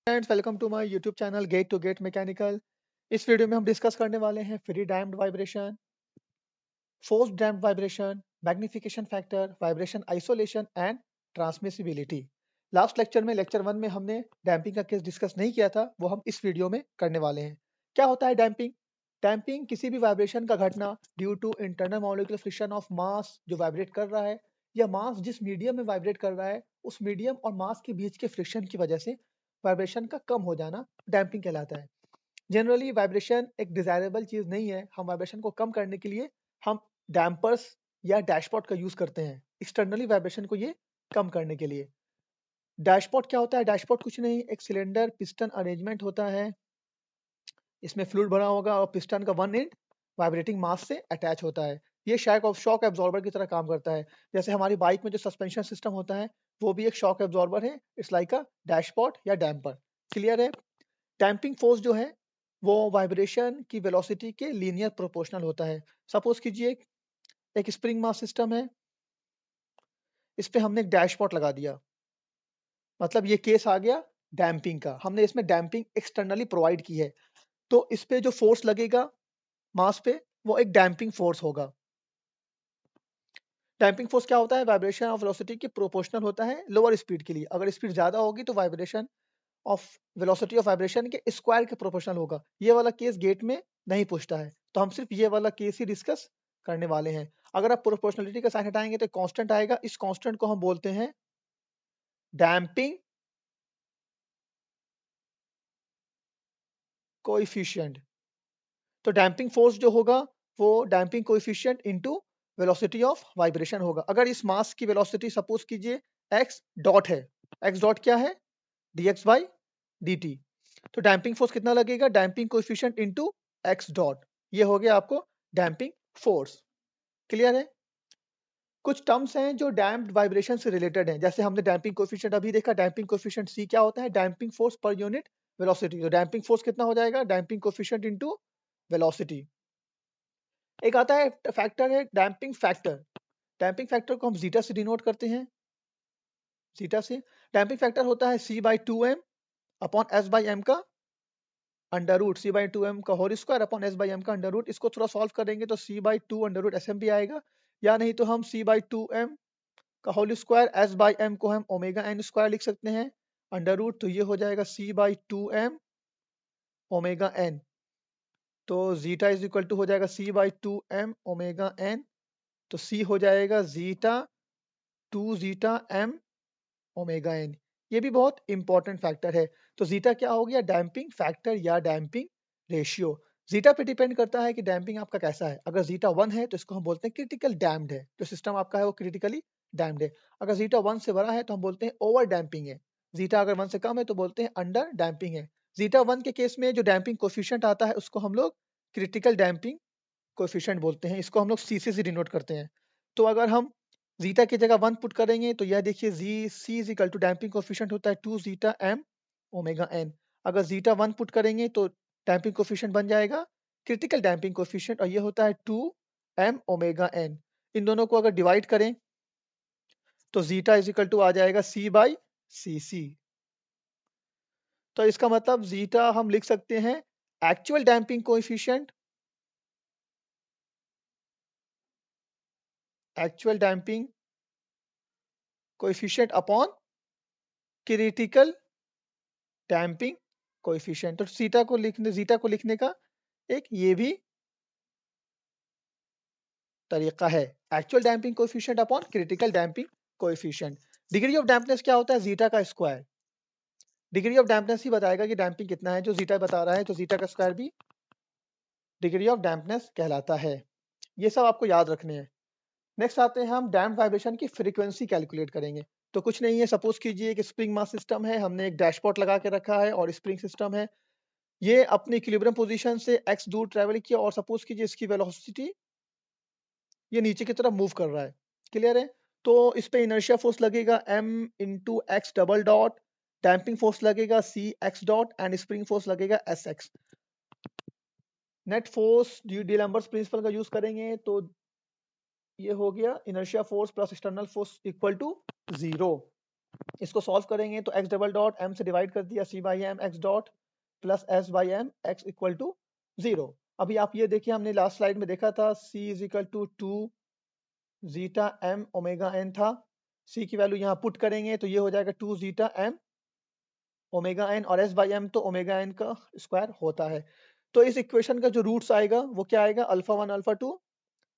Friends, welcome to my YouTube channel GATE to GATE mechanical. इस video में हम discuss करने वाले हैं free damped vibration, forced damped vibration, magnification factor, vibration isolation and transmissibility. Last lecture में lecture 1 में हमने डैम्पिंग का केस डिस्कस नहीं किया था, वो हम इस वीडियो में करने वाले हैं। क्या होता है डैम्पिंग? डैम्पिंग किसी भी वाइब्रेशन का घटना due to internal molecular friction of mass जो वाइब्रेट कर रहा है, या मास जिस मीडियम में वाइब्रेट कर रहा है उस मीडियम और मास के बीच के फ्रिक्शन की वजह से वाइब्रेशन का कम हो जाना डैम्पिंग कहलाता है। जनरली वाइब्रेशन एक डिजायरेबल चीज नहीं है। हम वाइब्रेशन को कम करने के लिए हम डैम्पर्स या डैशपॉट का यूज करते हैं एक्सटर्नली वाइब्रेशन को ये कम करने के लिए। डैशपॉट क्या होता है? डैशपॉट कुछ नहीं, एक सिलेंडर पिस्टन अरेंजमेंट होता है। इसमें फ्लूइड भरा होगा और पिस्टन का वन एंड वाइब्रेटिंग मास से अटैच होता है। ये शॉक एब्जॉर्बर की तरह काम करता है। जैसे हमारी बाइक में जो सस्पेंशन सिस्टम होता है वो भी एक शॉक एब्जॉर्बर है। इट्स लाइक अ डैशपॉट या डैम्पर। क्लियर है? डैम्पिंग फोर्स जो है वो वाइब्रेशन की वेलोसिटी के लीनियर प्रोपोर्शनल होता है। सपोज कीजिए एक स्प्रिंग मास सिस्टम है, इस पे हमने एक डैशपॉट लगा दिया, मतलब ये केस आ गया डैम्पिंग का। हमने इसमें डैम्पिंग एक्सटर्नली प्रोवाइड की है, तो इस पे जो फोर्स लगेगा मास पे वो एक डैम्पिंग फोर्स होगा। डैम्पिंग फोर्स क्या होता है? वाइब्रेशन ऑफ वेलोसिटी के प्रोपोर्शनल होता है लोअर स्पीड के लिए। अगर स्पीड ज्यादा होगी तो vibration of velocity of vibration के स्क्वायर के प्रोपोर्शनल होगा। ये वाला केस गेट में नहीं पूछता है, तो हम सिर्फ ये वाला केस ही डिस्कस करने वाले हैं। अगर आप प्रोपोर्शनलिटी का साइन हटाएंगे तो कांस्टेंट आएगा। इस कांस्टेंट को हम बोलते हैं डैम्पिंग कोएफिशिएंट। तो डैम्पिंग फोर्स जो होगा वो damping coefficient into velocity of vibration होगा। अगर इस मास की वेलोसिटी सपोज कीजिए एक्स डॉट है, एक्स डॉट क्या है? dx by dt। तो डैम्पिंग फोर्स कितना लगेगा? Damping coefficient into x dot. ये हो गया आपको डैम्पिंग फोर्स। क्लियर है? कुछ टर्म्स हैं जो डैम्प्ड वाइब्रेशन से रिलेटेड हैं। जैसे हमने डैम्पिंग कोएफिशिएंट अभी देखा, डैम्पिंग कोएफिशिएंट c क्या होता है? Damping force per unit velocity. तो डैम्पिंग फोर्स कितना हो जाएगा? Damping coefficient into velocity. एक आता है फैक्टर है डैम्पिंग फैक्टर। डैम्पिंग फैक्टर को हम जीटा से डिनोट करते हैं, जीटा से। डैम्पिंग फैक्टर होता है c by 2m upon s by m का under root, c by 2m का whole square upon s by m का अंडर रूट। इसको थोड़ा सॉल्व करेंगे तो c by 2 under root sm भी आएगा, या नहीं तो हम c बाई 2m का whole square s by m को हम ओमेगा n स्क्वायर लिख सकते हैं अंडर रूट। तो ये हो जाएगा c by 2m omega n। तो जीटा इज इक्वल टू हो जाएगा c by 2m omega n। तो c हो जाएगा zeta 2 zeta m omega n। ये भी बहुत इंपॉर्टेंट फैक्टर है। तो जीटा क्या हो गया? डैम्पिंग फैक्टर या डैम्पिंग रेशियो। जीटा पे डिपेंड करता है कि डैम्पिंग आपका कैसा है। अगर जीटा 1 है तो इसको हम बोलते हैं क्रिटिकल डैम्प्ड है, जो सिस्टम आपका है वो क्रिटिकली डैम्प्ड है। अगर जीटा 1 से बड़ा है तो हम बोलते हैं ओवर डैम्पिंग है। जीटा अगर 1 से कम है तो बोलते हैं अंडर डैम्पिंग है। जीटा 1 के केस में जो डैम्पिंग कोफिशिएंट आता है उसको हम लोग क्रिटिकल डैम्पिंग कोएफिशिएंट बोलते हैं। इसको हम लोग सी से डिनोट करते हैं। तो अगर हम जीटा की जगह 1 पुट करेंगे तो यह देखिए जी C is equal to damping coefficient होता है 2 जीटा एम ओमेगा एन। अगर जीटा 1 पुट करेंगे तो डैम्पिंग कोएफिशिएंट बन जाएगा क्रिटिकल डैम्पिंग कोएफिशिएंट, और ये होता है 2 एम ओमेगा एन। इन दोनों को अगर डिवाइड करें तो जीटा इज इक्वल टू आ जाएगा सी बाई सी सी। तो इसका मतलब जीटा हम लिख सकते हैं actual damping coefficient, actual damping coefficient upon critical damping coefficient. तो जीटा को लिखने का एक ये भी तरीका है, actual damping coefficient upon critical damping coefficient. Degree of dampness क्या होता है? जीटा का स्क्वायर। डिग्री ऑफ डैम्पनेस ही बताएगा कि डैम्पिंग कितना है। जो जीटा बता रहा है तो जीटा का स्क्वायर भी डिग्री ऑफ डैम्पनेस कहलाता है। ये सब आपको याद रखने हैं। नेक्स्ट आते हैं हम डैम्प वाइब्रेशन की फ्रीक्वेंसी कैलकुलेट करेंगे। तो कुछ नहीं है, सपोज कीजिए कि स्प्रिंग मास सिस्टम है, हमने एक डैशपॉट लगा के रखा है और स्प्रिंग सिस्टम है। ये अपनी इक्विलिब्रियम पोजीशन से x दूर ट्रैवल किया और सपोज कीजिए इसकी वेलोसिटी ये नीचे की तरफ मूव कर रहा है। क्लियर है? तो इस पे इनर्शिया फोर्स लगेगा m into x double dot, damping force लगेगा c x dot and spring force लगेगा s x। Net force d'Alembert's principle का यूज करेंगे तो ये हो गया inertia force plus external force equal to 0। इसको सॉल्व करेंगे तो x डबल डॉट m से डिवाइड कर दिया, c by m x dot plus s by m x equal to 0। अभी आप ये देखिए, हमने लास्ट स्लाइड में देखा था c is equal to 2 zeta m omega n था। c की वैल्यू यहाँ पुट करेंगे तो ये हो जाएगा 2 जीटा m ओमेगा n, और s बाई m तो ओमेगा n का स्क्वायर होता है। तो इस इक्वेशन का जो रूट्स आएगा वो क्या आएगा, alpha 1 alpha 2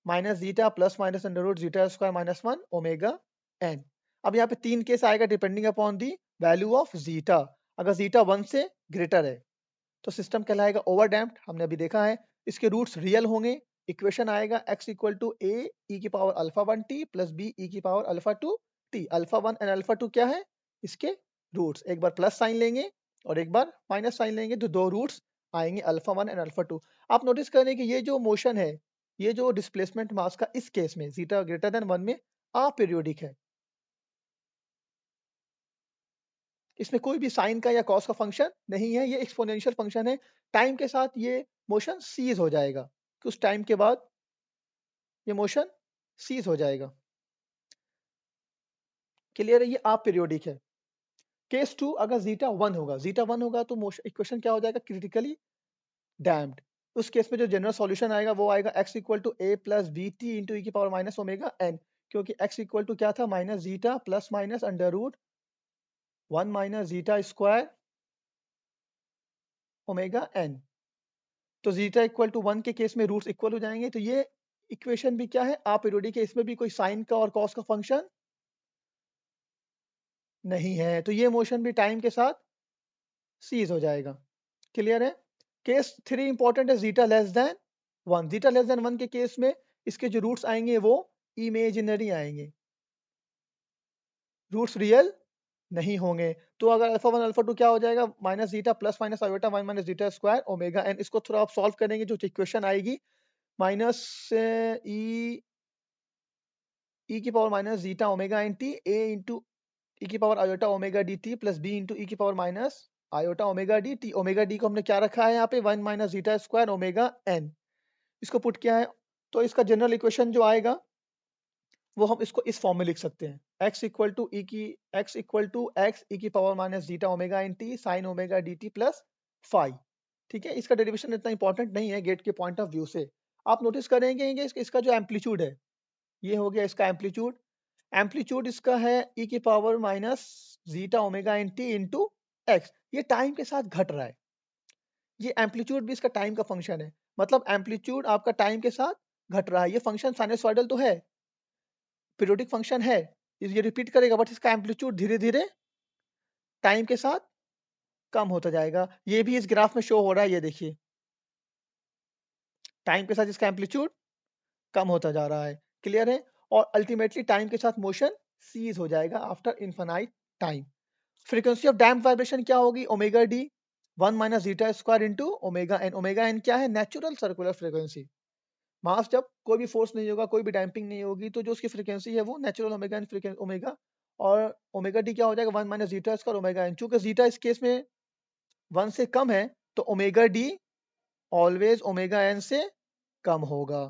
minus zeta plus minus under root zeta square minus 1 omega n। अब यहाँ पे 3 केस आएगा depending upon the value of zeta. अगर जीटा 1 से ग्रेटर है तो सिस्टम कहलाएगा ओवर डैम्प्ड, हमने अभी देखा है। इसके रूट्स रियल होंगे, इक्वेशन आएगा x equal to A E की power alpha 1 T plus B E की power alpha 2 T. Alpha 1 and alpha 2 क्या है, इसके रूट्स। एक बार प्लस साइन लेंगे और एक बार माइनस साइन लेंगे तो दो रूट्स आएंगे अल्फा 1 एंड अल्फा 2। आप नोटिस करें कि ये जो मोशन है, ये जो डिस्प्लेसमेंट मास का इस केस में जीटा ग्रेटर देन 1 में अपीरियोडिक है। इसमें कोई भी साइन का या कॉस का फंक्शन नहीं है, ये एक्सपोनेंशियल फंक्शन है। टाइम के साथ ये मोशन सीज हो जाएगा, कुछ टाइम के बाद ये मोशन सीज हो जाएगा। क्लियर है, ये आप पीरियोडिक है। केस 2, अगर जीटा 1 होगा, जीटा 1 होगा तो मोशन इक्वेशन क्या हो जाएगा, क्रिटिकली डैम्प्ड। उस केस में जो जनरल सॉल्यूशन आएगा वो आएगा x equal to A plus B T into E की पावर माइनस ओमेगा एन, क्योंकि x इक्वल टू क्या था, minus zeta plus minus under root 1 minus zeta square omega N. तो जीटा इक्वल टू 1 के case में roots equal हो जाएंगे, तो ये इक्वेशन भी क्या है, अपीरियोडिक है। इसमें भी कोई साइन का और कॉस का फंक्शन नहीं है, तो ये मोशन भी टाइम के साथ सीज हो जाएगा। क्लियर है। केस 3 इंपॉर्टेंट है, zeta less than 1। Zeta less than 1 के केस में इसके जो रूट्स आएंगे वो इमेजिनरी आएंगे, रूट्स रियल नहीं होंगे। तो अगर अल्फा 1 अल्फा 2 क्या हो जाएगा, minus zeta plus minus iota 1 minus zeta square omega N. इसको थोड़ा आप सॉल्व करेंगे, जो इक्वेशन आएगी माइनस ई की power minus zeta omega N T A into E की power iota omega D T plus B into E की power minus iota omega D T. Omega D को हमने क्या रखा है यहाँ पे, 1 minus zeta square omega N. इसको पुट किया है तो इसका जनरल इक्वेशन जो आएगा वो हम इसको इस फॉर्म में लिख सकते हैं, x equal to x e की power minus zeta omega N t sine omega D T plus five. ठीक है, इसका डेरिवेशन इतना इंपॉर्टेंट नहीं है गेट के पॉइंट ऑफ व्यू से। आप नोटिस करेंगे कि इसका जो एम्पलीट्यूड है, ये हो गया इसका एम्पलीट्यूड। एम्पलीट्यूड इसका है ई की power minus zeta omega N t into x. ये टाइम के साथ घट रहा है, ये एम्पलीट्यूड भी इसका टाइम का फंक्शन है। मतलब एम्पलीट्यूड आपका टाइम के साथ घट रहा है। ये फंक्शन साइनसॉइडल तो है, पीरियोडिक फंक्शन है, ये रिपीट करेगा, बट इसका एम्पलीट्यूड धीरे धीरे टाइम के साथ कम होता जाएगा। ये भी इस ग्राफ में शो हो रहा है, ये देखिए टाइम के साथ इसका एम्पलीट्यूड कम होता जा रहा है। क्लियर है। और अल्टीमेटली टाइम के साथ मोशन सीज हो जाएगा after infinite time. Frequency of damp vibration क्या होगी, omega d 1 minus zeta square into omega n. Omega n क्या है, नेचुरल सर्कुलर फ्रीक्वेंसी। मास जब कोई भी फोर्स नहीं होगा, कोई भी डैम्पिंग नहीं होगी, तो जो उसकी फ्रीक्वेंसी है वो natural omega n frequency omega. और ओमेगा डी क्या हो जाएगा, 1 minus zeta square omega n. चूंकि जीटा इस केस में 1 से कम है तो omega d always omega n से कम होगा।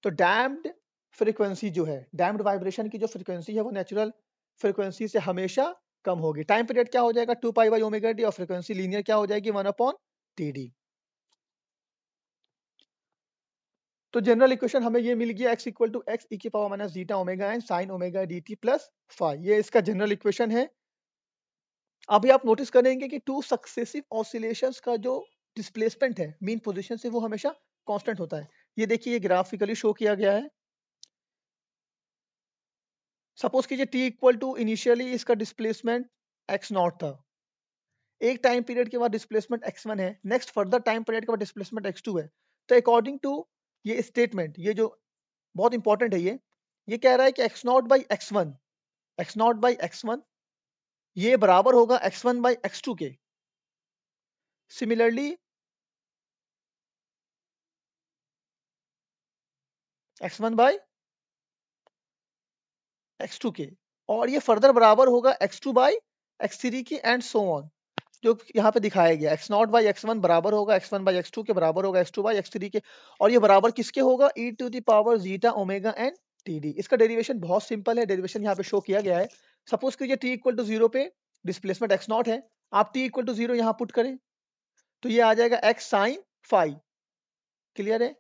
तो डैम्प्ड फ्रीक्वेंसी जो है, डैम्प्ड वाइब्रेशन की जो फ्रीक्वेंसी है वो नेचुरल फ्रीक्वेंसी से हमेशा कम होगी। टाइम पीरियड क्या हो जाएगा, 2 पाई बाई ओमेगा डी, और फ्रीक्वेंसी लीनियर क्या हो जाएगी, 1 अपॉन टी डी। तो जनरल इक्वेशन हमें ये मिल गया, x equal to x e की power minus zeta omega n sine omega D T plus five. ये इसका जनरल इक्वेशन है। अभी आप नोटिस करेंगे कि टू सक्सेसिव ऑसिलेशंस का जो डिस्प्लेसमेंट है मीन पोजीशन से वो हमेशा कांस्टेंट होता है। ये देखिए, ये ग्राफिकली शो किया गया है। सपोज कीजिए t इक्वल टू इनिशियली इसका डिस्प्लेसमेंट x नॉट था, एक टाइम पीरियड के बाद डिस्प्लेसमेंट x1 है, नेक्स्ट फर्दर टाइम पीरियड के बाद डिस्प्लेसमेंट x2 है। तो अकॉर्डिंग टू ये स्टेटमेंट, ये जो बहुत इंपॉर्टेंट है, ये कह रहा है कि x नॉट बाई x1 ये बराबर होगा x1 बाई x2 के। सिमिलरली x1 बाई x2 के, और ये फर्दर बराबर होगा x2 बाई x3 के एंड सो ऑन, जो यहाँ पे दिखाया गया। x नॉट बाई x1 बराबर होगा x1 बाई x2 के, बराबर होगा x2 बाई x3 के, और ये बराबर किसके होगा, e to the power zeta omega N T d. इसका डेरिवेशन बहुत सिंपल है, डेरिवेशन यहाँ पे शो किया गया है। सपोज कीजिए t इक्वल टू 0 पे डिस्प्लेसमेंट x नॉट है, आप t इक्वल टू 0 यहाँ पुट करें तो ये आ जाएगा x साइन फाई। क्लियर है?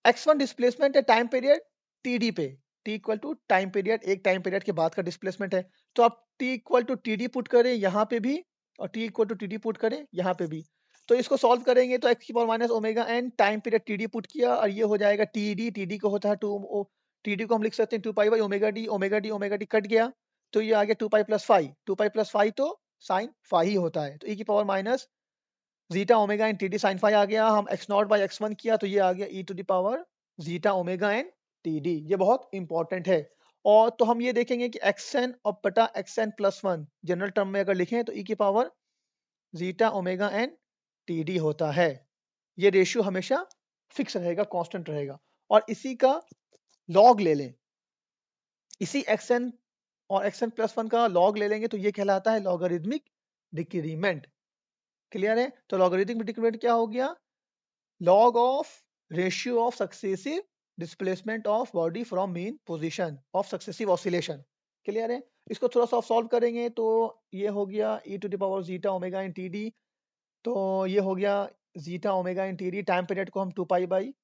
x1 डिस्प्लेसमेंट है टाइम पीरियड td पे, t equal to time period, एक टाइम पीरियड के बाद का डिस्प्लेसमेंट है, तो आप t equal to td put करें यहाँ पे भी और t equal to td put करें यहाँ पे भी। तो इसको सॉल्व करेंगे तो x की power minus omega n time period td put किया और ये हो जाएगा td को होता है td को हम लिख सकते हैं 2 pi by omega D cut गया तो ये आ गया 2 पाई प्लस फाई तो साइन फाई ही होता है, तो e की power minus zeta omega N T D sine phi आ गया, हम X naught by X one किया तो ये आ गया E to the power zeta omega N T D. ये बहुत इंपॉर्टेंट है। और तो हम ये देखेंगे कि एक्स एन और बटा x n plus one general term में अगर लिखें तो ई की power zeta omega N T d होता है। ये रेशियो हमेशा फिक्स रहेगा, कांस्टेंट रहेगा। और इसी का लॉग ले लें, इसी एक्स एन और एक्स एन प्लस वन का लॉग ले लेंगे तो ये कहलाता है लॉगरिदमिक डिक्रीमेंट। क्लियर है? तो लॉगरिदमिक डिक्रीमेंट क्या हो गया? log of ratio of successive displacement of body from mean position of successive oscillation। Clear है? इसको थोड़ा सा सॉल्व करेंगे तो ये हो गया e to the power zeta omega n t d, तो ये हो गया zeta omega n t d, time period को हम 2 पाई बाई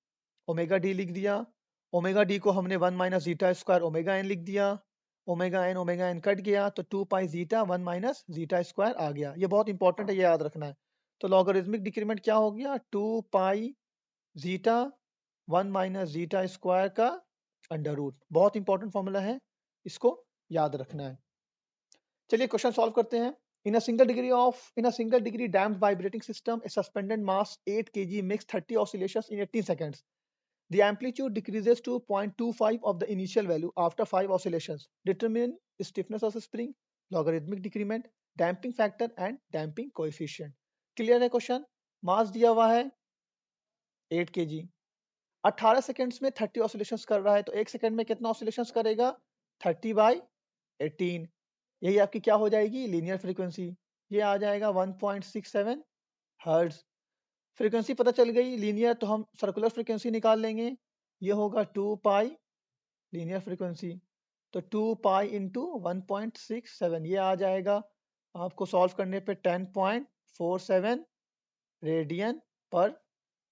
ओमेगा डी लिख दिया, ओमेगा डी को हमने 1 minus zeta square omega n लिख दिया, ओमेगा एन कट गया तो 2 pi zeta 1 minus zeta square आ गया। ये बहुत इंपॉर्टेंट है, ये याद रखना है। तो लॉगरिदमिक डिक्रीमेंट क्या हो गया? 2 pi zeta 1 minus zeta square का अंडर रूट। बहुत इंपॉर्टेंट फॉर्मूला है, इसको याद रखना है। चलिए क्वेश्चन सॉल्व करते हैं। In a single degree damped vibrating system, a suspended mass 8 kg makes 30 oscillations in 18 seconds. The amplitude decreases to 0.25 of the initial value after 5 oscillations. Determine stiffness of the spring, logarithmic decrement, damping factor and damping coefficient. Clear है question? मास दिया हुआ है 8 kg, 18 seconds में 30 oscillations कर रहा है, तो 1 second में कितना ऑसिलेशंस करेगा? 30 बाई 18। यही आपकी क्या हो जाएगी? Linear frequency. ये आ जाएगा 1.67 हर्ट्ज। फ्रीक्वेंसी पता चल गई लीनियर, तो हम सर्कुलर फ्रीक्वेंसी निकाल लेंगे। ये होगा 2 पाई लीनियर फ्रीक्वेंसी, तो 2 पाई इंटू 1.67 ये आ जाएगा आपको सॉल्व करने पे 10.47 रेडियन पर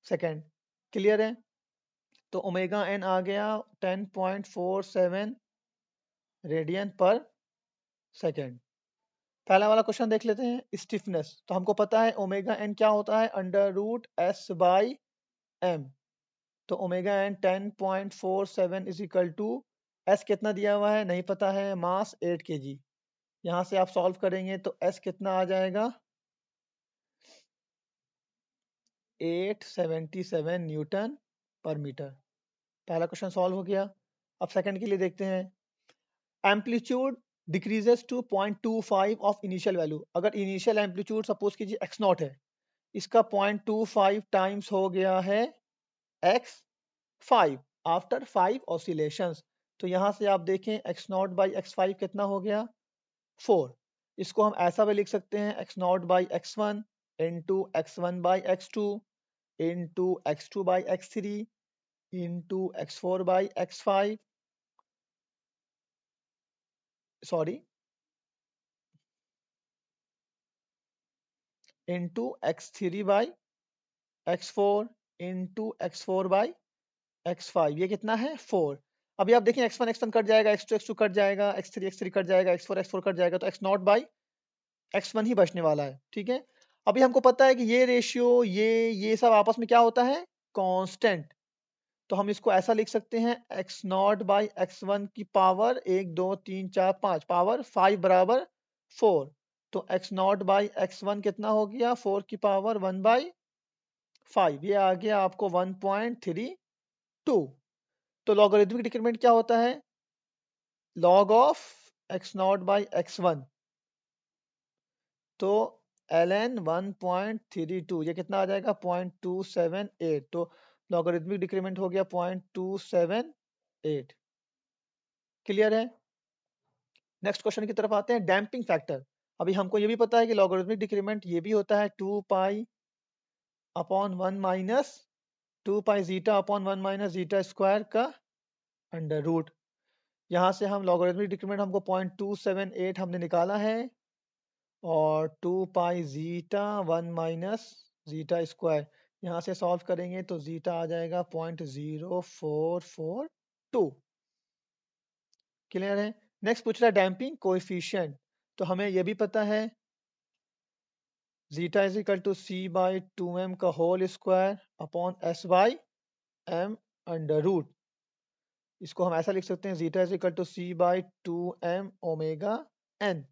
सेकेंड। क्लियर है? तो ओमेगा एन आ गया 10.47 रेडियन पर सेकेंड। पहला वाला क्वेश्चन देख लेते हैं। स्टिफनेस, तो हमको पता है ओमेगा एन क्या होता है? Under root S by M. तो omega N 10.47 is equal to S कितना दिया हुआ है नहीं पता है, मास 8 kg। यहाँ से आप सॉल्व करेंगे तो एस कितना आ जाएगा? 877 न्यूटन पर मीटर। पहला क्वेश्चन सॉल्व हो गया। अब सेकंड के लिए देखते हैं। Amplitude decreases to 0.25 of initial value. अगर इनिशियल एम्पलीट्यूड सपोज कीजिए x नॉट है, इसका 0.25 टाइम्स हो गया है x5 आफ्टर 5 ऑसिलेशंस। तो यहाँ से आप देखें x नॉट बाई x5 कितना हो गया? 4। इसको हम ऐसा भी लिख सकते हैं x not by x1 into x1 by x2 into x2 by x3 into x4 by x5, sorry into x3 by x4 into x4 by x5। ये कितना है? 4। अभी आप देखें x1 कट जाएगा, x2 कट जाएगा, x3 कट जाएगा, x4 cut जाएगा, तो x नॉट बाई x1 ही बचने वाला है। ठीक है? अभी हमको पता है कि ये रेशियो ये सब आपस में क्या होता है? कांस्टेंट। तो हम इसको ऐसा लिख सकते हैं x नॉट बाई x1 की पावर 1 2 3 4 5 पावर 5 बराबर 4। तो x नॉट बाई x1 कितना हो गया? 4 की पावर 1 बाई 5। ये आ गया आपको 1.32। तो लॉगरिथमिक डिक्रीमेंट क्या होता है? Log of x not by x1, तो ln 1.32 ये कितना आ जाएगा? 0.278। तो लॉगरिथमिक डिक्रीमेंट हो गया 0.278। क्लियर है? नेक्स्ट क्वेश्चन की तरफ आते हैं। Damping factor. अभी हमको ये भी पता है कि लॉगरिथमिक डिक्रीमेंट ये भी होता है 2 pi upon 1 minus 2 pi zeta upon 1 minus zeta square का अंडर रूट। यहाँ से हम लॉगरिथमिक डिक्रीमेंट हमको 0.278 हमने निकाला है और 2 pi zeta 1 minus zeta square, यहाँ से सॉल्व करेंगे तो जीटा आ जाएगा 0.0442। क्लियर है। नेक्स्ट पूछ रहा है डैम्पिंग कोएफिशिएंट, तो हमें यह भी पता है zeta is equal to c by 2m का whole square upon s by m under root. इसको हम ऐसा लिख सकते हैं zeta is equal to c by 2m omega n।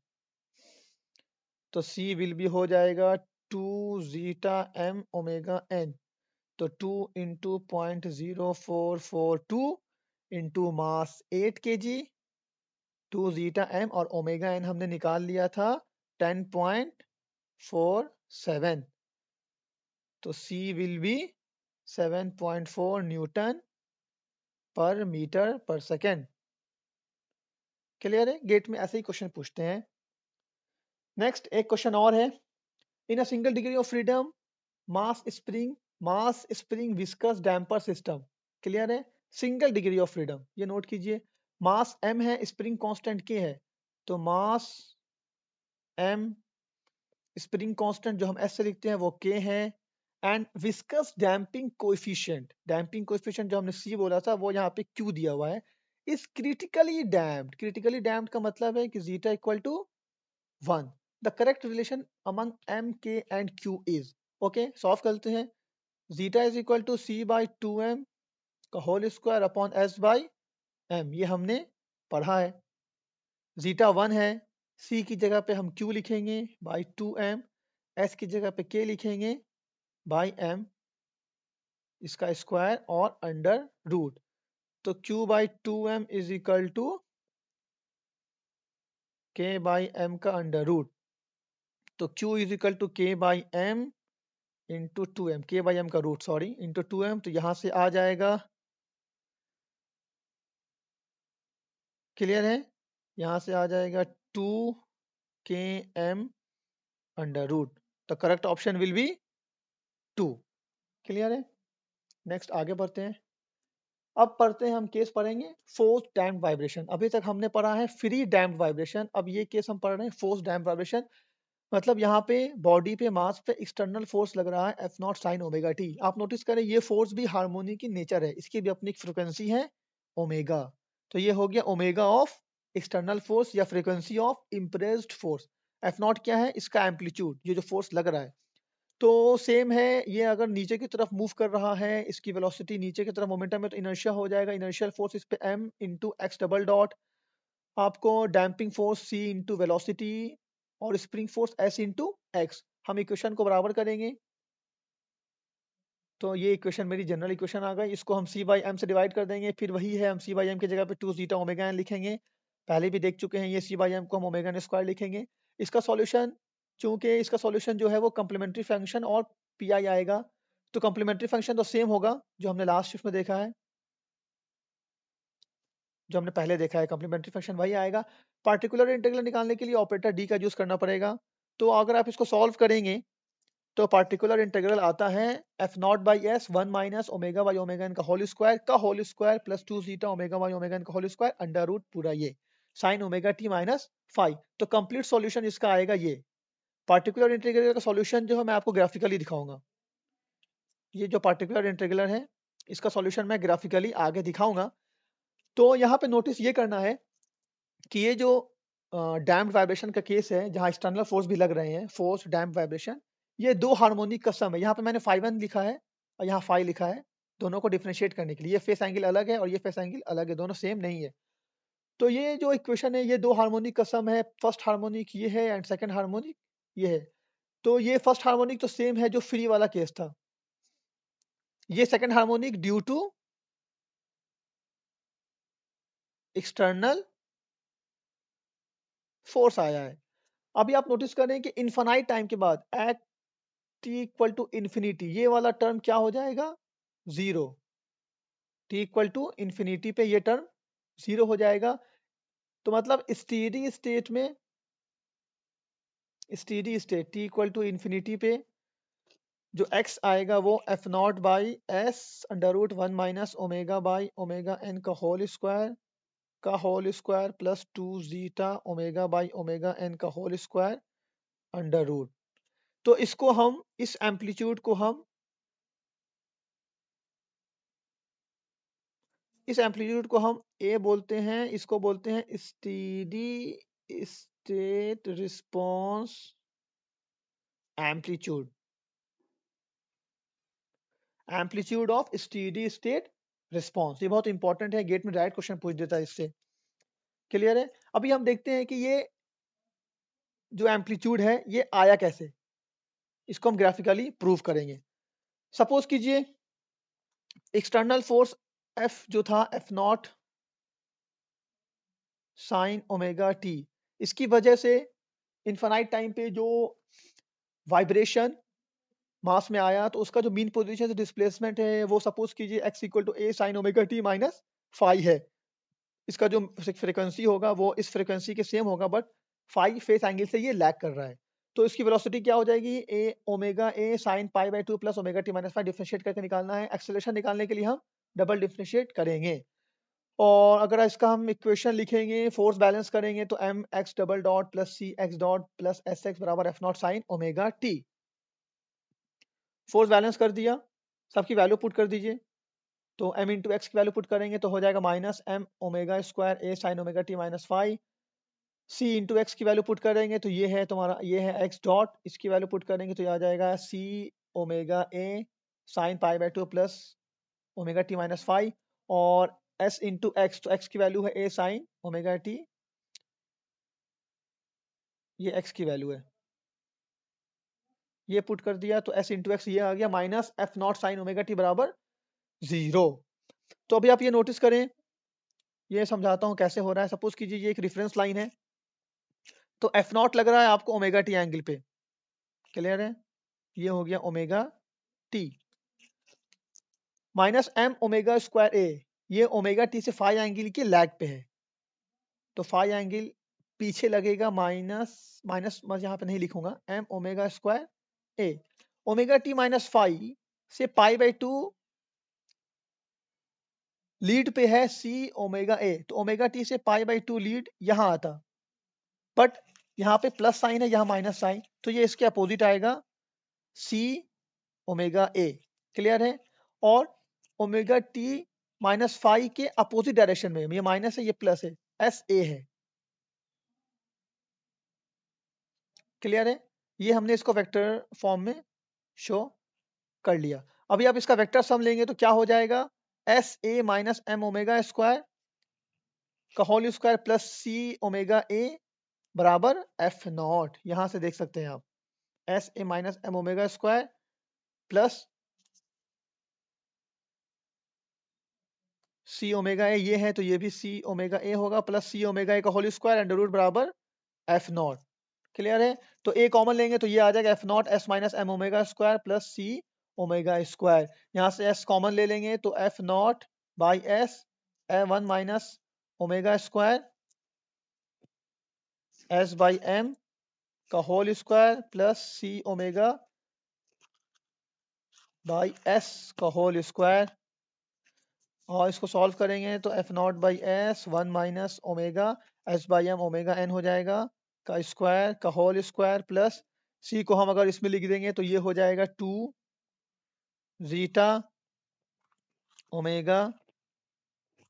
तो c विल भी हो जाएगा 2 जीटा m ओमेगा n। तो 2 into 0.0442 into mass 8 kg, 2 zeta m और ओमेगा n हमने निकाल लिया था 10.47। तो C will be 7.4 Newton per metre पर सेकेंड। क्लियर है। गेट में ऐसे ही क्वेश्चन पूछते हैं। नेक्स्ट एक क्वेश्चन और है, in a single degree of freedom mass spring viscous damper system. Clear है। सिंगल डिग्री ऑफ फ्रीडम, ये नोट कीजिए। मास m है, स्प्रिंग कांस्टेंट k है, तो मास m स्प्रिंग कांस्टेंट जो हम s से लिखते हैं वो k है, एंड विस्कस डैम्पिंग कोएफिशिएंट जो हमने c बोला था वो यहाँ पे q दिया हुआ है, इस क्रिटिकली डैम्प्ड का मतलब है कि zeta equal to 1। The correct relation among m k and q is, okay solve करते हैं। Zeta is equal to c by 2m का whole square upon s by m, ये हमने पढ़ा है। जीटा 1 है, c की जगह पे हम q लिखेंगे बाई 2m, s की जगह पे k लिखेंगे बाई m इसका स्क्वायर और अंडर रूट। तो q by 2m is equal to k by m का अंडर रूट। तो q is equal to k by m into 2m, k by m का रूट सॉरी इंटू 2m, तो यहाँ से आ जाएगा। क्लियर है। यहाँ से आ जाएगा 2km under root. The correct option will be 2। Clear है। नेक्स्ट आगे बढ़ते हैं। अब पढ़ते हैं, हम केस पढ़ेंगे फोर्स डैम्प्ड वाइब्रेशन। अभी तक हमने पढ़ा है फ्री डैम्प्ड वाइब्रेशन, अब ये केस हम पढ़ रहे हैं फोर्स डैम्प्ड वाइब्रेशन। मतलब यहाँ पे बॉडी पे मास पे एक्सटर्नल फोर्स लग रहा है F not sine omega T. आप नोटिस करें ये फोर्स भी हार्मोनी की नेचर है, इसकी भी अपनी फ्रिक्वेंसी है ओमेगा। तो ये हो गया ओमेगा ऑफ एक्सटर्नल फोर्स या frequency of impressed force. F not क्या है, इसका एम्पलीट्यूड, ये जो फोर्स लग रहा है। तो सेम है, ये अगर नीचे की तरफ मूव कर रहा है, इसकी वेलोसिटी नीचे की तरफ मोमेंटम है, तो इनर्शिया हो जाएगा, इनर्शियल फोर्स इस पे m into x double dot, आपको damping force c into velocity और spring force s into X. हम इक्वेशन को बराबर करेंगे, तो ये इक्वेशन मेरी जनरल इक्वेशन आ गई। इसको हम c बाई m से डिवाइड कर देंगे, फिर वही है, हम c बाई m की जगह पे 2 जीटा ओमेगा n लिखेंगे। पहले भी देख चुके हैं, ये c बाई m को हम ओमेगा n स्क्वायर लिखेंगे। इसका सॉल्यूशन, चूंकि इसका सॉल्यूशन जो है वो कंप्लीमेंट्री फंक्शन और pi आएगा, तो कंप्लीमेंट्री फंक्शन तो सेम होगा जो हमने लास्ट शिफ्ट में देखा है, जो हमने पहले देखा है, कंप्लीमेंट्री फंक्शन वही आएगा। पार्टिकुलर इंटीग्रल निकालने के लिए ऑपरेटर d का यूज करना पड़ेगा। तो अगर आप इसको सॉल्व करेंगे तो पार्टिकुलर इंटीग्रल आता है F not by S 1 minus omega by omega N का whole square plus 2 zeta omega by omega N का होल स्क्वायर अंडर रूट पूरा ये साइन ओमेगा टी माइनस 5। तो कंप्लीट सॉल्यूशन इसका आएगा ये। पार्टिकुलर इंटीग्रल का सॉल्यूशन जो है मैं आपको ग्राफिकली दिखाऊंगा। ये जो पार्टिकुलर इंटीग्रल है इसका सॉल्यूशन मैं ग्राफिकली आगे दिखाऊंगा। तो यहाँ पे नोटिस ये करना है कि ये जो डैम्प्ड वाइब्रेशन का केस है, जहाँ एक्सटर्नल फोर्स भी लग रहे हैं, फोर्स डैम्प्ड वाइब्रेशन, ये दो हार्मोनिक का सम है। यहाँ पे मैंने फाई 1 लिखा है और यहाँ फाई लिखा है, दोनों को डिफरेंशिएट करने के लिए। ये फेस एंगल अलग है और ये फेस एंगल अलग है, दोनों सेम नहीं है। तो ये जो इक्वेशन है, ये दो हार्मोनिक का सम है। फर्स्ट हार्मोनिक ये है एंड सेकंड हार्मोनिक ये है। तो ये फर्स्ट हार्मोनिक तो सेम है जो फ्री वाला केस था, ये second harmonic due to external force आया है। अभी आप नोटिस करें कि इनफाइनाइट टाइम के बाद at t equal to infinity, ये वाला टर्म क्या हो जाएगा, zero. T equal to infinity पे ये टर्म जीरो हो जाएगा। तो मतलब steady state t equal to infinity पे जो x आएगा वो f not by s under root 1 minus omega by omega N का होल स्क्वायर का whole square plus 2 zeta omega by omega N का होल स्क्वायर अंडर रूट। तो इसको हम इस एम्पलीट्यूड को हम ए बोलते हैं, इसको बोलते हैं steady state response amplitude, amplitude of steady state response. ये बहुत इंपॉर्टेंट है, गेट में डायरेक्ट क्वेश्चन पूछ देता है इससे। क्लियर है? अभी हम देखते हैं कि ये जो एम्पलीट्यूड है ये आया कैसे, इसको हम ग्राफिकली प्रूव करेंगे। सपोज कीजिए एक्सटर्नल फोर्स एफ जो था f not sine omega T, इसकी वजह से इनफाइनाइट टाइम पे जो वाइब्रेशन मास में आया तो उसका जो मीन पोजीशन से डिस्प्लेसमेंट है वो सपोज कीजिए x equal to a sine omega T minus phi है। इसका जो फ्रीक्वेंसी होगा वो इस फ्रीक्वेंसी के सेम होगा, बट फाई फेस एंगल से ये लैग कर रहा है। तो इसकी वेलोसिटी क्या हो जाएगी, A omega A sine pi by 2 plus omega T minus phi differentiate करके निकालना है। एक्सेलरेशन निकालने के लिए हम डबल डिफरेंशिएट करेंगे, और अगर इसका हम इक्वेशन लिखेंगे, फोर्स बैलेंस करेंगे तो M X double dot plus C X dot plus S X बराबर F not sine omega T. Force balance कर दिया, सबकी वैल्यू पुट कर दीजिए, तो m इंटू एक्स की वैल्यू पुट करेंगे तो हो जाएगा minus M omega square A sine omega T minus five. c into X की वैल्यू पुट करेंगे तो ये है तुम्हारा, ये है x डॉट, इसकी वैल्यू पुट करेंगे तो ये आ जाएगा c omega a sign pi by 2 plus omega T minus five, और s इंटू एक्स, तो x की वैल्यू है a साइन ओमेगा टी, ये x की वैल्यू है, ये पुट कर दिया तो s इंटू एक्स ये आ गया minus F not sine omega T बराबर 0। तो अभी आप ये नोटिस करें, ये समझाता हूँ कैसे हो रहा है। सपोज कीजिए ये एक रेफरेंस लाइन है, तो एफ नॉट लग रहा है आपको ओमेगा टी एंगल पे। क्लियर है? ये हो गया omega T minus M omega square A, ये ओमेगा टी से फाई एंगल के लैग पे है, तो फाई एंगल पीछे लगेगा, माइनस माइनस मैं यहाँ पे नहीं लिखूंगा, एम ओमेगा स्क्वायर ए ओमेगा टी माइनस फाई से पाई बाई 2 लीड पे है सी ओमेगा ए, तो ओमेगा टी से पाई बाई 2 लीड यहाँ आता, बट यहाँ पे प्लस साइन है, यहाँ माइनस साइन, तो ये इसके अपोजिट आएगा सी ओमेगा ए। क्लियर है? और ओमेगा टी माइनस फाइव के अपोजिट डायरेक्शन में, ये माइनस है ये प्लस है, एस ए है। क्लियर है? ये हमने इसको वेक्टर फॉर्म में शो कर लिया। अभी आप इसका वेक्टर सम लेंगे तो क्या हो जाएगा, S A minus M omega square का whole square plus C omega A बराबर एफ नॉट। यहां से देख सकते हैं आप, S A minus M omega square plus C omega A, ये है तो ये भी सी ओमेगा ए होगा, प्लस सी ओमेगा ए का होल स्क्वायर अंडर रूट बराबर एफ नॉट। क्लियर है? तो ए कॉमन लेंगे तो ये आ जाएगा F naught S minus M omega square plus C omega square. यहाँ से एस कॉमन ले लेंगे तो F not by S A one minus omega square S by M का whole square plus C omega by S का whole square, और इसको solve करेंगे तो F not by S one minus omega s by m omega n हो जाएगा का square का होल स्क्वायर प्लस सी को हम अगर इसमें लिख देंगे तो ये हो जाएगा 2 zeta omega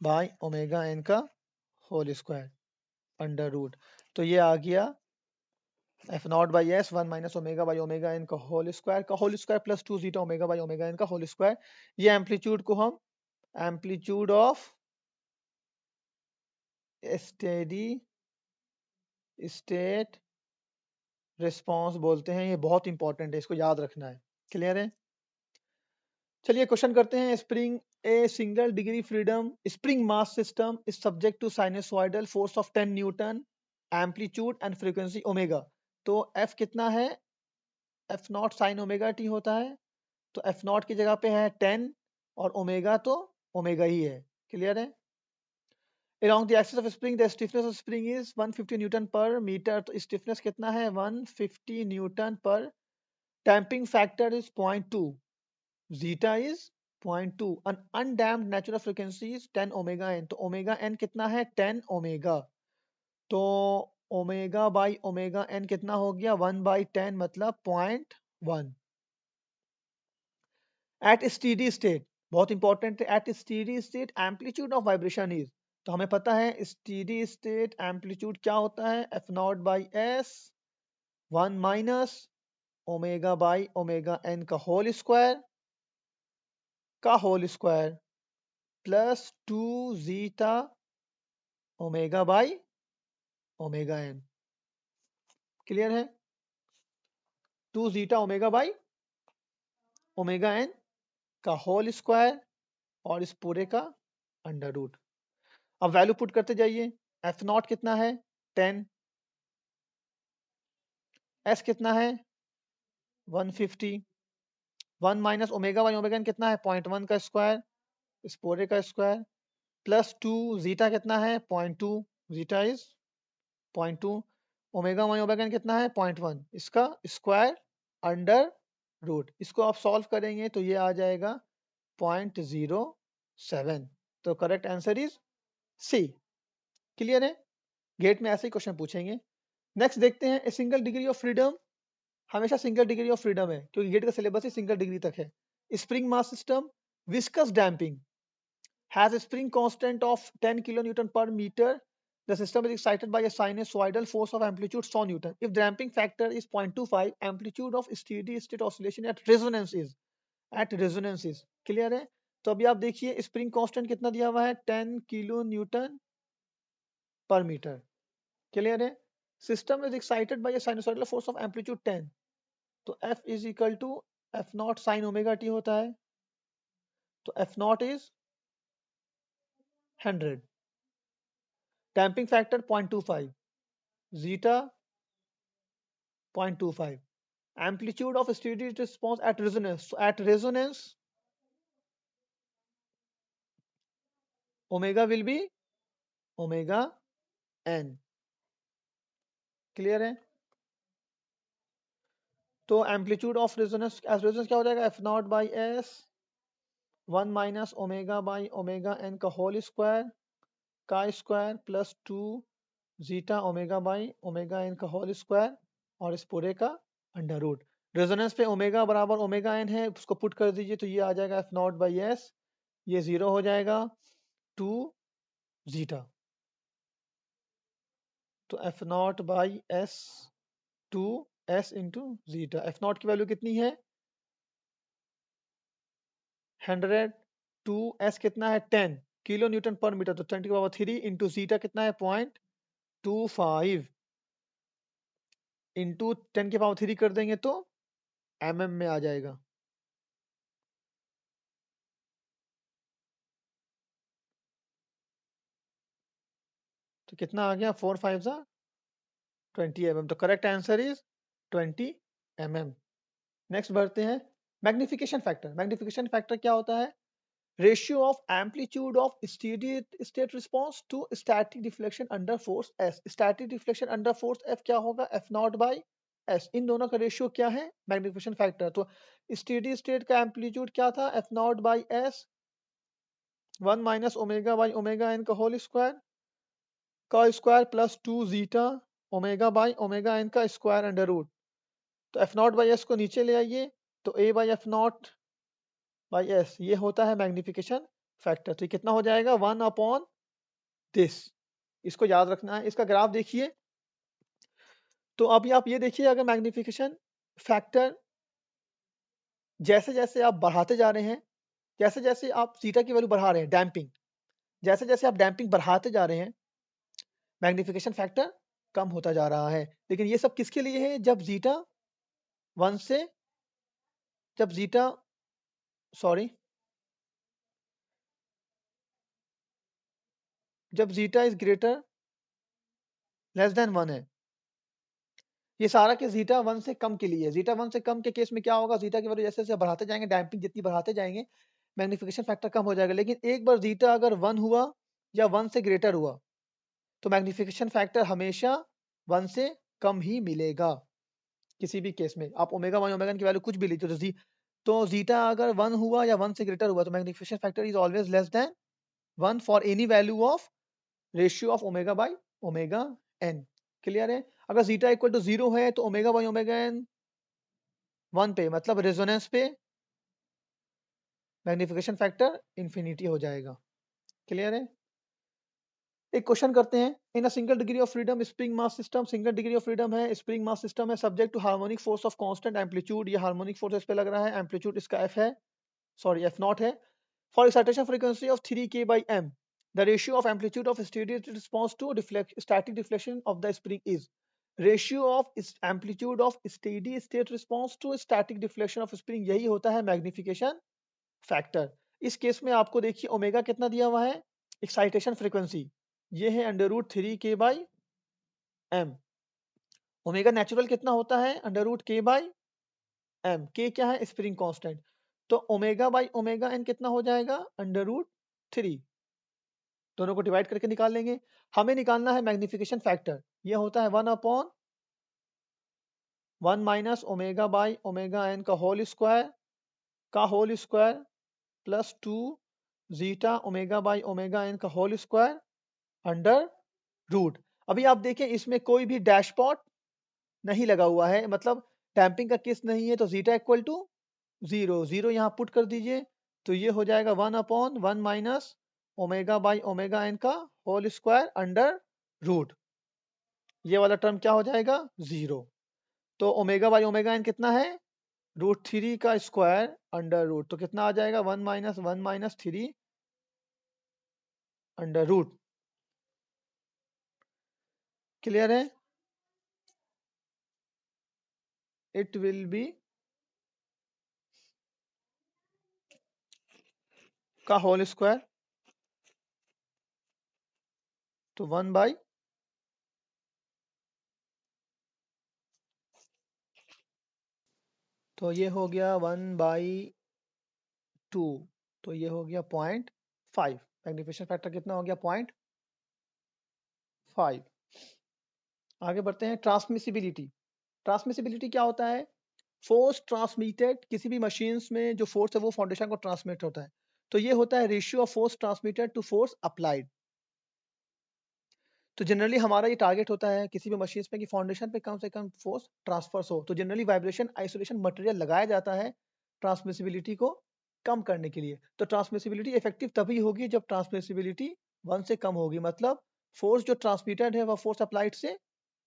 by omega N का होल स्क्वायर अंडर रूट। तो ये आ गया F not by S one minus omega by omega N का whole square plus 2 zeta omega by omega N का होल स्क्वायर। ये एम्पलीट्यूड को हम amplitude of steady state response बोलते हैं। ये बहुत इंपॉर्टेंट है, इसको याद रखना है। क्लियर है? चलिए क्वेश्चन करते हैं। Spring a single degree freedom spring mass system is subject to sinusoidal force of 10 newton amplitude and frequency omega. तो एफ कितना है, F not sine omega t होता है, तो एफ नॉट की जगह पे है 10 और ओमेगा तो ओमेगा ही है। क्लियर है? Along the axis of spring, the stiffness of spring is 150 Newton per metre, तो स्टिफनेस कितना है 150 न्यूटन पर, damping factor is 0.2, zeta is 0.2 undamped natural frequency 10 omega N, तो ओमेगा एन कितना है 10 ओमेगा, तो ओमेगा बाई ओमेगा एन कितना हो गया 1/10 मतलब 0.1 एट स्टीडी स्टेट। बहुत इंपॉर्टेंट है, at steady state amplitude of vibration is, तो हमें पता है स्टीडी स्टेट एम्पलीट्यूड क्या होता है F not by S 1 minus omega by omega N का whole square plus 2 zeta omega by omega N. Clear है? 2 zeta omega by omega N का होल स्क्वायर और इस पूरे का अंडर रूट। अब वैल्यू पुट करते जाइए, एफ नॉट कितना है 10, एस कितना है 150, 1 minus omega by omega n कितना है 0.1 का स्क्वायर, इस पूरे का स्क्वायर प्लस 2 जीटा कितना है 0.2, zeta is 0.2, omega by omega n कितना है 0.1, इसका स्क्वायर अंडर रूट। इसको आप सॉल्व करेंगे तो ये आ जाएगा 0.07, तो correct answer is c. Clear है? गेट में ऐसे ही क्वेश्चन पूछेंगे। नेक्स्ट देखते हैं, a single degree of freedom, हमेशा सिंगल डिग्री ऑफ फ्रीडम है क्योंकि गेट का सिलेबस ही सिंगल डिग्री तक है। Spring mass system, viscous damping, has a spring constant of 10 kilonewton per meter. The system is excited by a sinusoidal force of amplitude 100 Newton. If damping factor is 0.25, amplitude of steady state oscillation at resonance is clear है? तो अभी आप देखिए spring constant कितना दिया हुआ है 10 kilo newton per metre. Clear है? System is excited by a sinusoidal force of amplitude 10, तो F is equal to F not sine omega t होता है, तो F nought is 100, damping factor 0.25, zeta 0.25, amplitude of steady response at resonance, so at resonance omega will be omega n। Clear है? तो amplitude of resonance as resonance क्या हो जाएगा F not by S 1 minus omega by omega N का whole square का square plus 2 zeta omega by omega N का whole square और इस पूरे का अंडर रूट। रेजोनेंस पे ओमेगा बराबर ओमेगा एन है, उसको पुट कर दीजिए तो ये आ जाएगा एफ नॉट बाई एस, ये 0 हो जाएगा 2 जीटा, तो F not by S 2 S into zeta. F not की वैल्यू कितनी है 100, 2 एस कितना है 10 किलो न्यूटन पर मीटर, तो 10 की पावर 3 इंटू जीटा कितना है 0.25 इंटू 10 की पावर 3 कर देंगे तो में आ जाएगा। तो कितना आ गया 4 5 20 तो करेक्ट आंसर इज 20 नेक्स्ट बढ़ते हैं, मैग्निफिकेशन फैक्टर। मैग्निफिकेशन फैक्टर क्या होता है? Ratio of amplitude of steady state response to static deflection under force s. Static deflection under force f क्या होगा एफ नॉट बाई एस, इन दोनों का रेशियो क्या है मैग्निफिकेशन फैक्टर। तो स्टेडी स्टेट का एम्पलीट्यूड क्या था f not by S 1 minus omega by omega N का होल स्क्वायर का square plus 2 zeta omega by omega N का स्क्वायर अंडर रूट। तो एफ नॉट बाई एस को नीचे ले आइए तो A by F not by S ये होता है मैग्निफिकेशन फैक्टर। तो ये कितना हो जाएगा 1 अपॉन दिस, इसको याद रखना है। इसका ग्राफ देखिए, तो अभी आप ये देखिए अगर मैग्निफिकेशन फैक्टर जैसे जैसे आप बढ़ाते जा रहे हैं, जैसे जैसे आप जीटा की वैल्यू बढ़ा रहे हैं डैम्पिंग, जैसे जैसे आप डैम्पिंग बढ़ाते जा रहे हैं मैग्निफिकेशन फैक्टर कम होता जा रहा है। लेकिन ये सब किसके लिए है? जब जीटा 1 से जब जीटा सॉरी जब zeta is greater less than 1 है। ये सारा के जीटा 1 से कम के लिए है। जीटा 1 से कम के केस में क्या होगा, जीटा की वैल्यू जैसे जैसे बढ़ाते जाएंगे डैम्पिंग जितनी बढ़ाते जाएंगे मैग्निफिकेशन फैक्टर कम हो जाएगा। लेकिन एक बार जीटा अगर 1 हुआ या 1 से ग्रेटर हुआ तो मैग्निफिकेशन फैक्टर हमेशा 1 से कम ही मिलेगा किसी भी केस में। आप ओमेगा 1 ओमेगा की वैल्यू कुछ भी लीजिए, तो तो जीटा अगर 1 हुआ या 1 से ग्रेटर हुआ तो magnification factor is always less than 1 for any value of ratio of omega by omega N. Clear है? अगर जीटा इक्वल टू 0 है तो ओमेगा बाई ओमेगा एन 1 पे, मतलब रेजोनेंस पे मैग्निफिकेशन फैक्टर इंफिनिटी हो जाएगा। क्लियर है? एक क्वेश्चन करते हैं। In a single degree of freedom spring mass system, single degree of freedom है, स्प्रिंग मास सिस्टम है, subject to harmonic force of constant amplitude. ये हार्मोनिक फोर्स इस पे लग रहा है, एम्पलीट्यूड इसका एफ है, सॉरी एफ नॉट है। For excitation frequency of 3k by m, the ratio of amplitude of steady response to static deflection of the spring is ratio of amplitude of steady state response to static deflection of spring। यही होता है magnification factor. इस case में आपको देखिए omega कितना दिया हुआ है, एक्साइटेशन फ्रीक्वेंसी, ये है √3k/m। ओमेगा नेचुरल कितना होता है, √k/m। k क्या है, स्प्रिंग कांस्टेंट। तो ओमेगा बाई ओमेगा एन कितना हो जाएगा, √3। दोनों को डिवाइड करके निकाल लेंगे। हमें निकालना है मैग्निफिकेशन फैक्टर, ये होता है 1/1 minus omega by omega N का whole square plus 2 zeta omega by omega N का होल स्क्वायर अंडर रूट। अभी आप देखें इसमें कोई भी डैशपॉट नहीं लगा हुआ है, मतलब डैम्पिंग का केस नहीं है, तो जीटा इक्वल टू 0 यहाँ पुट कर दीजिए, तो ये हो जाएगा 1/1 minus omega by omega N का होल स्क्वायर अंडर रूट। ये वाला टर्म क्या हो जाएगा, 0। तो ओमेगा बाई ओमेगा एन कितना है, √3 का स्क्वायर अंडर रूट, तो कितना आ जाएगा 1 माइनस 3 अंडर रूट। क्लियर है? इट विल बी का होल स्क्वायर, तो 1 बाई, तो ये हो गया 1/2, तो ये हो गया 0.5। मैग्निफिकेशन फैक्टर कितना हो गया, 0.5। आगे बढ़ते हैं। ट्रांसमिसिबिलिटी। ट्रांसमिसिबिलिटी क्या होता है, फोर्स ट्रांसमिटेड, किसी भी मशीन्स में जो फोर्स है वो फाउंडेशन को ट्रांसमिट होता है, तो ये होता है ratio of force transmitted to force applied. तो जनरली हमारा ये टारगेट होता है किसी भी मशीन्स में कि फाउंडेशन पे कम से कम फोर्स ट्रांसफर्स हो, तो जनरली वाइब्रेशन आइसोलेशन मटेरियल लगाया जाता है ट्रांसमिसिबिलिटी को कम करने के लिए। तो ट्रांसमिसिबिलिटी इफेक्टिव तभी होगी जब ट्रांसमिसिबिलिटी 1 से कम होगी, मतलब फोर्स जो ट्रांसमिटेड है वह फोर्स अप्लाइड से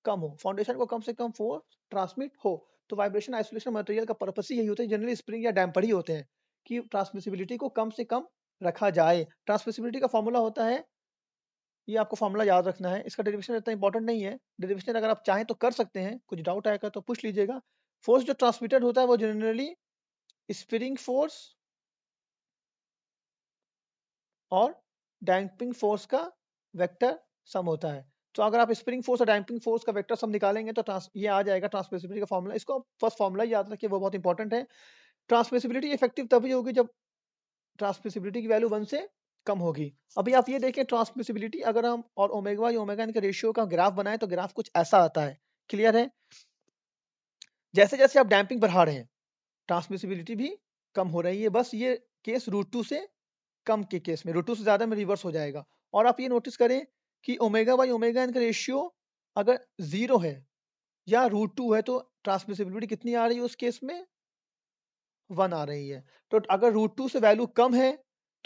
कम हो, फाउंडेशन को कम से कम फोर्स ट्रांसमिट हो। तो वाइब्रेशन आइसोलेशन मटेरियल का पर्पस ही यही होता है, जनरली स्प्रिंग या डैम्पर ही होते हैं, कि ट्रांसमिसिबिलिटी को कम से कम रखा जाए। ट्रांसमिसिबिलिटी का फॉर्मूला होता है, ये आपको फॉर्मूला याद रखना है, इसका डेरिवेशन इतना इंपॉर्टेंट नहीं है, डेरिवेशन अगर आप चाहें तो कर सकते हैं, कुछ डाउट आएगा तो पूछ लीजिएगा। फोर्स जो ट्रांसमिटेड होता है वो जनरली स्प्रिंग फोर्स और डैम्पिंग फोर्स का वेक्टर सम होता है। तो अगर आप स्प्रिंग फोर्स और डैम्पिंग फोर्स का वेक्टर सम निकालेंगे तो ये आ जाएगा ट्रांसमिसिबिलिटी का फॉर्मूला। इसको फर्स्ट फॉर्मूला याद रखिए, वो बहुत इंपॉर्टेंट है। ट्रांसमिसिबिलिटी इफेक्टिव तभी होगी जब ट्रांसमिसिबिलिटी की वैल्यू 1 से कम होगी। अभी आप ये देखें ट्रांसमिसिबिलिटी अगर हम और ओमेगा या ओमेगा इनके रेशियो का ग्राफ बनाए तो ग्राफ कुछ ऐसा आता है। क्लियर है? जैसे जैसे आप डैम्पिंग बढ़ा रहे हैं ट्रांसमिसिबिलिटी भी कम हो रही है, बस ये केस √2 से कम के केस में, √2 से ज्यादा में रिवर्स हो जाएगा। और आप ये नोटिस करें कि ओमेगा बाई ओमेगा इनका रेशियो अगर 0 है या √2 है तो ट्रांसमिसिबिलिटी कितनी आ रही है उस केस में, 1 आ रही है। तो अगर √2 से वैल्यू कम है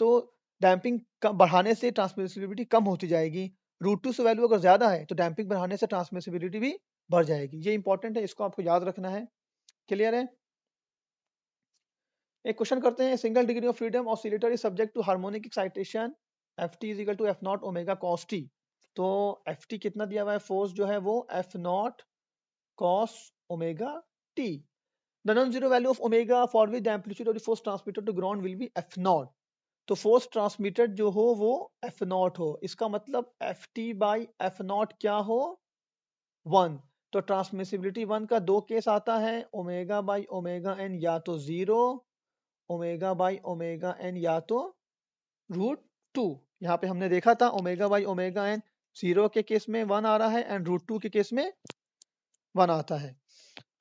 तो डैम्पिंग बढ़ाने से ट्रांसमिसिबिलिटी कम होती जाएगी, √2 से वैल्यू अगर ज्यादा है तो डैम्पिंग बढ़ाने से ट्रांसमिसिबिलिटी भी बढ़ जाएगी। ये इंपॉर्टेंट है, इसको आपको याद रखना है। क्लियर है? एक क्वेश्चन करते हैं। Single degree of freedom oscillator is subject to harmonic excitation Ft is equal to F naught omega cos t. तो Ft कितना दिया हुआ है, फोर्स जो है वो f not cos omega T. The non-zero value of omega for which the amplitude of the force transmitted to ground will be F naught। तो force transmitted जो हो वो F naught हो, इसका मतलब Ft बाई F naught क्या हो, 1। तो ट्रांसमिसिबिलिटी 1 का दो केस आता है, ओमेगा बाई ओमेगा एन या तो 0, ओमेगा बाई ओमेगा एन या तो √2। यहाँ पे हमने देखा था ओमेगा बाई ओमेगा एन 0 के केस में 1 आ रहा है एंड √2 के केस में 1 आता है।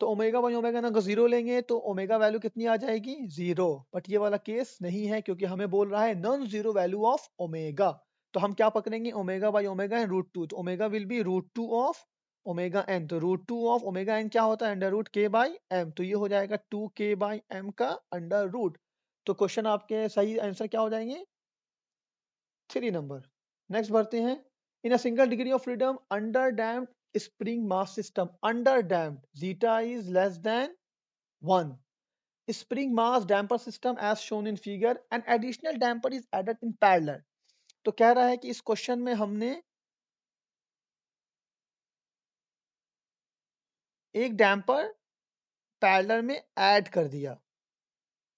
तो ओमेगा बाई ओमेगा एन अगर 0 लेंगे तो ओमेगा वैल्यू कितनी आ जाएगी 0। बट ये वाला केस नहीं है क्योंकि हमें बोल रहा है non zero value of omega. तो हम क्या पकड़ेंगे ओमेगा बाई ओमेगा एन √2। तो omega will be √2 of omega N. तो √2 ऑफ ओमेगा एन क्या होता है under root k by M. तो ये हो जाएगा 2k बाई एम का अंडर रूट। तो क्वेश्चन आपके सही आंसर क्या हो जाएंगे 3 नंबर। नेक्स्ट बढ़ते हैं। In a single degree of freedom under damped spring mass system under damped zeta is less than 1 spring mass damper system as shown in figure an additional damper is added in parallel। तो कह रहा है कि इस question में हमने एक damper parallel में ऐड कर दिया।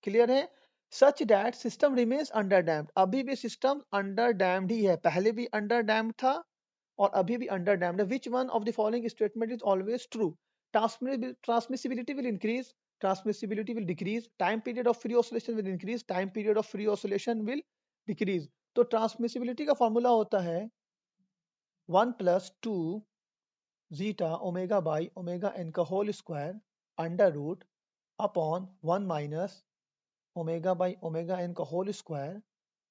क्लियर है। Such that system remains under damped. अभी भी सिस्टम अंडर डैम्ड ही है, पहले भी अंडर डैम्ड था और अभी भी अंडर डैम्ड है। Which one of the following statement is always true. Transmissibility will increase, transmissibility will decrease, time period of free oscillation will increase, time period of free oscillation will decrease। तो transmissibility का formula होता है 1 + 2 zeta omega by omega N का whole square under root upon 1 minus omega by omega N का whole square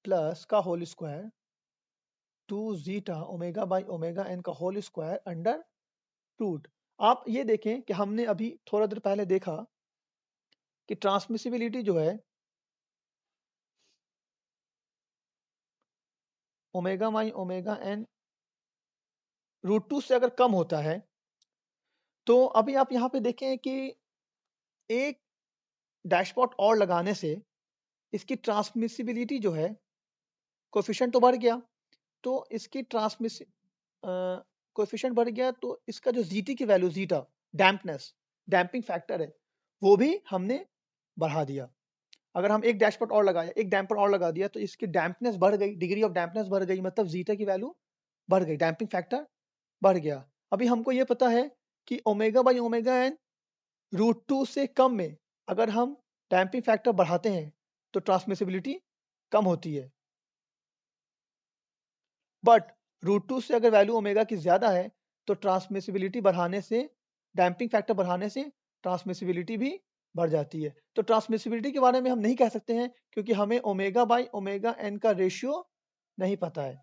plus का whole square 2 zeta omega by omega N का whole square under root. आप ये देखें कि हमने अभी थोड़ा देर पहले देखा कि ट्रांसमिसिबिलिटी जो है ओमेगा बाई ओमेगा एन √2 से अगर कम होता है तो अभी आप यहाँ पे देखें कि एक डैशपॉट और लगाने से इसकी ट्रांसमिसिबिलिटी जो है कोफिशिएंट तो बढ़ गया। तो इसकी कोफिशिएंट बढ़ गया तो इसका जो जीटी की value zeta dampness damping factor है वो भी हमने बढ़ा दिया। अगर हम एक डैशपॉट और लगाया, एक डैम्पर और लगा दिया तो इसकी डैम्पनेस बढ़ गई, डिग्री ऑफ डैम्पनेस बढ़ गई, मतलब जीटा की वैल्यू बढ़ गई, डैम्पिंग फैक्टर बढ़ गया। अभी हमको ये पता है कि ओमेगा बाई ओमेगा एन √2 से कम में अगर हम डैम्पिंग फैक्टर बढ़ाते हैं तो ट्रांसमिसिबिलिटी कम होती है। बट √2 से अगर वैल्यू ओमेगा की ज़्यादा है तो ट्रांसमिसिबिलिटी बढ़ाने से, डैम्पिंग फैक्टर बढ़ाने से ट्रांसमिसिबिलिटी भी बढ़ जाती है। तो ट्रांसमिसिबिलिटी के बारे में हम नहीं कह सकते हैं क्योंकि हमें ओमेगा बाई ओमेगा एन का रेशियो नहीं पता है।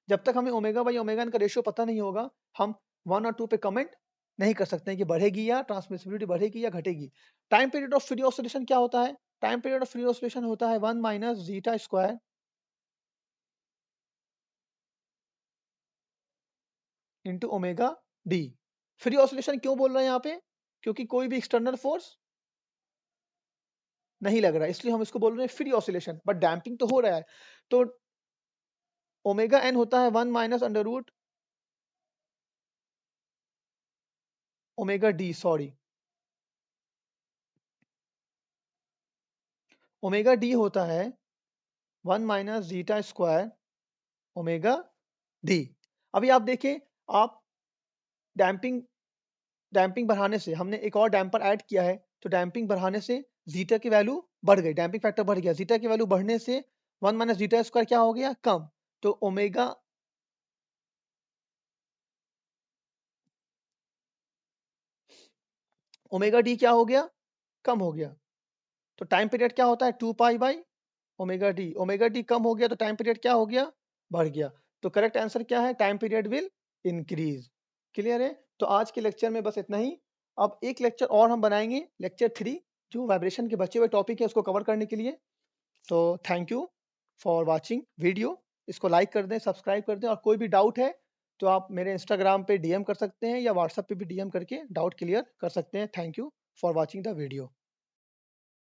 जब तक हमें ओमेगा बाई ओमेगा एन का रेशियो पता नहीं होगा हम 1 और 2 पे कमेंट नहीं कर सकते हैं कि बढ़ेगी या ट्रांसमिसिबिलिटी बढ़ेगी या घटेगी। Time period of free oscillation क्या होता है? Time period of free oscillation होता है 1 minus zeta square into omega D. Free oscillation क्यों बोल रहे हैं यहाँ पे? क्योंकि कोई भी एक्सटर्नल फोर्स नहीं लग रहा है, इसलिए हम इसको बोल रहे हैं फ्री ऑसिलेशन। बट डैम्पिंग तो हो रहा है। तो ओमेगा एन होता है 1 minus under root omega d, sorry omega d होता है 1 minus zeta square omega d. अभी आप देखें, आप डैम्पिंग डैम्पिंग बढ़ाने से, हमने एक और डैम्पर ऐड किया है तो डैम्पिंग बढ़ाने से जीटा की वैल्यू बढ़ गई, डैम्पिंग फैक्टर बढ़ गया। जीटा की वैल्यू बढ़ने से 1 माइनस जीटा स्क्वायर क्या हो गया? कम। तो ओमेगा डी क्या हो गया? कम हो गया। तो टाइम पीरियड क्या होता है? 2 pi by omega D. Omega D कम हो गया तो टाइम पीरियड क्या हो गया? बढ़ गया। तो करेक्ट आंसर क्या है? Time period will increase. Clear है। तो आज के लेक्चर में बस इतना ही। अब एक लेक्चर और हम बनाएंगे, लेक्चर 3, जो वाइब्रेशन के बचे हुए टॉपिक है उसको कवर करने के लिए। तो thank you for watching video. इसको लाइक कर दें, सब्सक्राइब कर दें, और कोई भी डाउट है तो आप मेरे इंस्टाग्राम पे डीएम कर सकते हैं या व्हाट्सएप पे भी डीएम करके डाउट क्लियर कर सकते हैं। Thank you for watching the video.